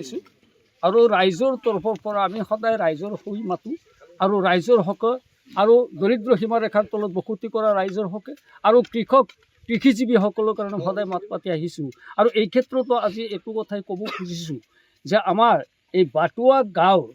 পাইছোঁ আৰু ৰাইজৰ তৰফৰ পৰা আমি সদায় ৰাইজৰ হৈ মাতোঁ আৰু ৰাইজৰ হকে আৰু দৰিদ্ৰ সীমাৰেখাৰ তলত বসতি কৰা ৰাইজৰ হকে আৰু কৃষিজীৱীসকলৰ কাৰণে সদায় মাত পাতি আহিছোঁ আৰু এই ক্ষেত্ৰতো আজি এইটো কথাই ক'ব খুজিছোঁ যে আমাৰ এই বাটুৱা গাঁৱৰ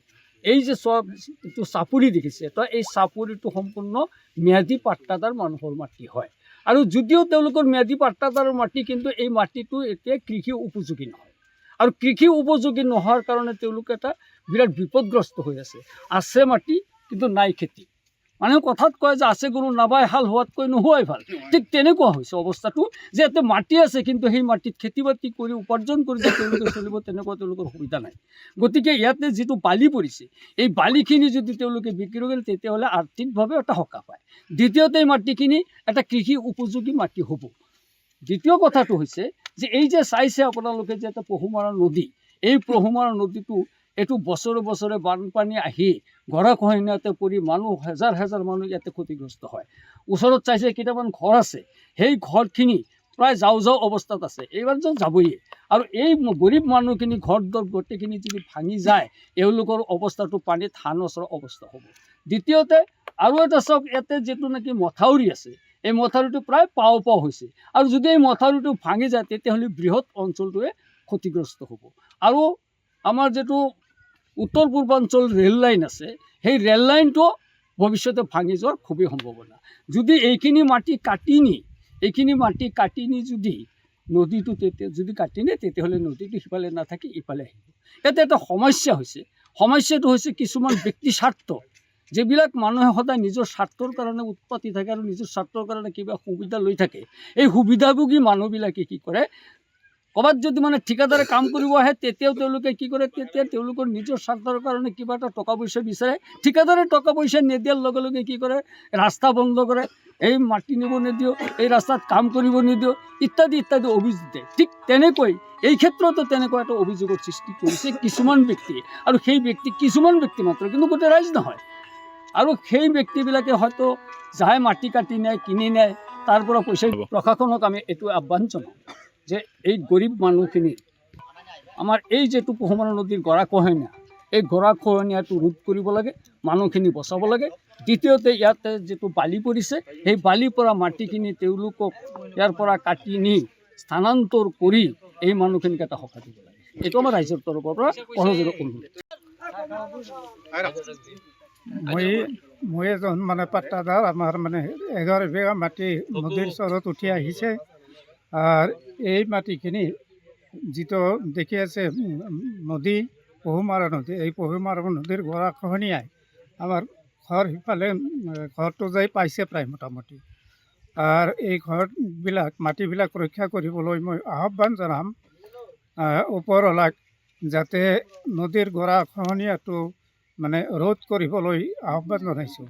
এই যে চব এইটো চাপৰি দেখিছে তো এই চাপৰিটো সম্পূৰ্ণ ম্যাদী পাট্টাদাৰ মানুহৰ মাটি হয় আৰু যদিও তেওঁলোকৰ ম্যাদী পাট্টাদাৰৰ মাটি কিন্তু এই মাটিটো এতিয়া কৃষি উপযোগী নহয় আৰু কৃষি উপযোগী নোহোৱাৰ কাৰণে তেওঁলোকে এটা বিৰাট বিপদগ্ৰস্ত হৈ আছে মাটি কিন্তু নাই খেতি মানে কথাত কয় যে আছে গৰু নাবাই হাল হোৱাতকৈ নোহোৱাই ভাল ঠিক তেনেকুৱা হৈছে অৱস্থাটো যে ইয়াতে মাটি আছে কিন্তু সেই মাটিত খেতি বাতি কৰি উপাৰ্জন কৰি যে তেওঁলোকে চলিব তেনেকুৱা তেওঁলোকৰ সুবিধা নাই গতিকে ইয়াতে যিটো বালি পৰিছে এই বালিখিনি যদি তেওঁলোকে বিক্ৰী কৰে তেতিয়াহ'লে আৰ্থিকভাৱে এটা সকাহ পায় দ্বিতীয়তে এই মাটিখিনি এটা কৃষি উপযোগী মাটি হ'ব দ্বিতীয় কথাটো হৈছে যে এই যে চাইছে আপোনালোকে যে এটা পহুমৰা নদী এই পহুমৰা নদীটো এইটো বছৰে বছৰে বানপানী আহি গৰাখহনীয়াতে পৰি মানুহ হেজাৰ হেজাৰ মানুহ ইয়াতে ক্ষতিগ্ৰস্ত হয় ওচৰত চাইছে কেইটামান ঘৰ আছে সেই ঘৰখিনি প্ৰায় যাওঁ অৱস্থাত আছে এইবাৰ যাবই আৰু এই গৰীব মানুহখিনি ঘৰ দৰ গোটেইখিনি যদি ভাঙি যায় এওঁলোকৰ অৱস্থাটো পানীত হান ওচৰৰ অৱস্থা হ'ব দ্বিতীয়তে আৰু এটা চাওক ইয়াতে যিটো নেকি মথাউৰি আছে এই মথাউৰিটো প্ৰায় পাও হৈছে আৰু যদি এই মথাউৰিটো ভাঙি যায় তেতিয়াহ'লে বৃহৎ অঞ্চলটোৱে ক্ষতিগ্ৰস্ত হ'ব আৰু আমাৰ যিটো উত্তৰ পূৰ্বাঞ্চল ৰেল লাইন আছে সেই ৰেল লাইনটো ভৱিষ্যতে ভাঙি যোৱাৰ খুবেই সম্ভাৱনা যদি এইখিনি মাটি কাটি নি যদি নদীটো যদি কাটি নিয়ে তেতিয়াহ'লে নদীটো সিফালে নাথাকি ইফালে আহিব ইয়াতে এটা সমস্যাটো হৈছে কিছুমান ব্যক্তি স্বাৰ্থ যিবিলাক মানুহে সদায় নিজৰ স্বাৰ্থৰ কাৰণে উৎপাতি থাকে আৰু নিজৰ স্বাৰ্থৰ কাৰণে কিবা সুবিধা লৈ থাকে এই সুবিধাভোগী মানুহবিলাকে কি কৰে ক'ৰবাত যদি মানে ঠিকাদাৰে কাম কৰিব আহে তেতিয়াও তেওঁলোকে কি কৰে তেতিয়া তেওঁলোকৰ নিজৰ স্বাৰ্থৰ কাৰণে কিবা এটা টকা পইচা বিচাৰে ঠিকাদাৰে টকা পইচা নিদিয়াৰ লগে লগে কি কৰে ৰাস্তা বন্ধ কৰে এই মাটি নিব নিদিওঁ এই ৰাস্তাত কাম কৰিব নিদিওঁ ইত্যাদি অভিযোগ দিয়ে ঠিক তেনেকৈ এই ক্ষেত্ৰতো তেনেকুৱা এটা অভিযোগৰ সৃষ্টি কৰিছে কিছুমান ব্যক্তি আৰু সেই কিছুমান ব্যক্তি মাত্ৰ কিন্তু গোটেই ৰাইজ নহয় আৰু সেই ব্যক্তিবিলাকে হয়তো যাই মাটি কাটি নেয় কিনি নেয় তাৰ পৰা পইচা প্ৰশাসনক আমি এইটো আহ্বান জনাওঁ যে এই গৰীব মানুহখিনি আমাৰ এই যিটো পহুমৰা নদীৰ গৰাখহনীয়া এই গৰাখহনীয়াটো ৰোধ কৰিব লাগে মানুহখিনি বচাব লাগে দ্বিতীয়তে ইয়াতে যিটো বালি পৰিছে সেই বালিৰ পৰা মাটিখিনি তেওঁলোকক ইয়াৰ পৰা কাটি নি স্থানান্তৰ কৰি এই মানুহখিনিক এটা সকাহ দিব লাগে এইটো আমাৰ ৰাইজৰ তৰফৰ পৰা সহযোগ অনুৰোধ মই এজন মানে পাট্টাদাৰ আমাৰ মানে 11 বিঘা মাটি নদীৰ চৰত উঠি আহিছে আৰু এই মাটিখিনি যিটো দেখি আছে নদী পহুমৰা নদী এই পহুমৰা নদীৰ গৰাখহনীয়াই আমাৰ ঘৰ সিফালে ঘৰটো যাই পাইছে প্ৰায় মোটামুটি আৰু এই মাটিবিলাক ৰক্ষা কৰিবলৈ মই আহ্বান জনাম ওপৰৱালাক যাতে নদীৰ গৰাখহনীয়াটো মানে ৰোধ কৰিবলৈ আহ্বান জনাইছোঁ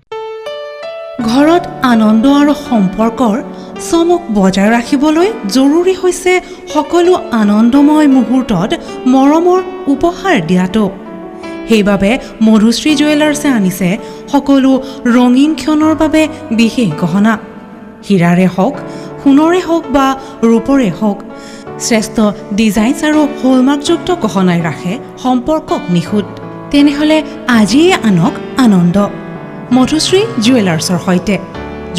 ঘৰত আনন্দ আৰু সম্পৰ্কৰ চমক বজাই ৰাখিবলৈ জৰুৰী হৈছে সকলো আনন্দময় মুহূৰ্তত মৰমৰ উপহাৰ দিয়াটো সেইবাবে মধুশ্ৰী জুৱেলাৰ্ছে আনিছে সকলো ৰঙীন ক্ষণৰ বাবে বিশেষ গহনা হীৰাৰে হওক সোণৰে হওক বা ৰূপৰে হওক শ্ৰেষ্ঠ ডিজাইনছ আৰু হলমাৰ্কযুক্ত গহনাই ৰাখে সম্পৰ্কক নিখুঁত তেনেহ'লে আজিয়ে আনক আনন্দ মধুশ্ৰী জুৱেলাৰ্ছৰ সৈতে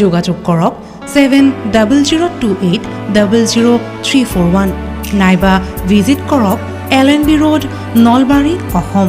যোগাযোগ কৰক 7028000341 নাইবা ভিজিট কৰক LNB ৰোড নলবাৰী অসম